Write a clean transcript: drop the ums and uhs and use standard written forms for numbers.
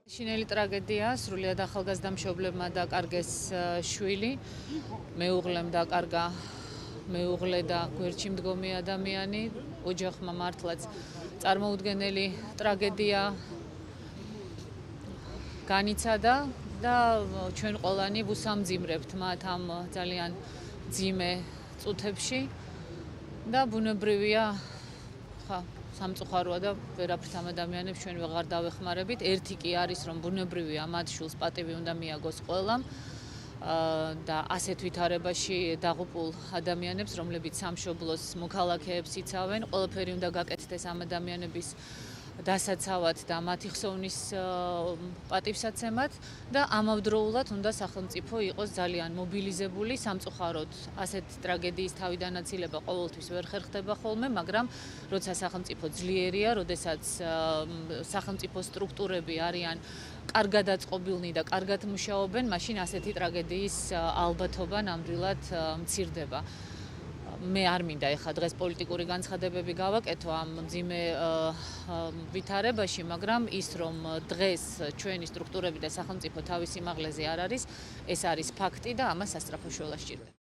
შინელი ტრაგედია, სრულიად ახალგაზრდა მშობლებმა დაკარგეს შვილი, მეუღლემ დაკარგა მეუღლე და გვერდში მდგომი ადამიანი, ოჯახმა მართლაც წარმოუდგენელი ტრაგედია განიცადა და ჩვენ ყველანი ვუსამძიმრებთ მათ ამ ძალიან მძიმე წუთებში და ბუნებრივია სამწუხაროა და ვერაფრით ამ ადამიანებს ჩვენ ვეღარ დავეხმარებით. ერთი კი არის, რომ ბუნებრივია მათ შულს პატივი უნდა მიაგოს ყველამ და ასეთ ვითარებაში დაღუპულ ადამიანებს, რომლებიც სამშობლოს მოქალაქეებს იცავენ, ყველაფერი უნდა გაკეთდეს ამ ადამიანების დასაცავად და მათი ხსოვნის პატივსაცემად და ამავდროულად უნდა სახელმწიფო იყოს ძალიან მობილიზებული. სამწუხაროდ ასეთ ტრაგედიის თავიდანაცილება ყოველთვის ვერ ხერხდება ხოლმე, მაგრამ როცა სახელმწიფო ძლიერია, როდესაც სახელმწიფო სტრუქტურები არიან კარგად აწყობილნი და კარგად მუშაობენ, მაშინ ასეთი ტრაგედიის ალბათობა ნამდვილად მცირდება. მე არ მინდა ეხლა დღეს პოლიტიკური განცხადებები გავაკეთო ამ მძიმე ვითარებაში, მაგრამ ის რომ დღეს ჩვენი სტრუქტურები და სახელმწიფო თავის სიმაღლეზე არ არის, ეს არის ფაქტი და ამას სასწრაფო შველა სჭირდება.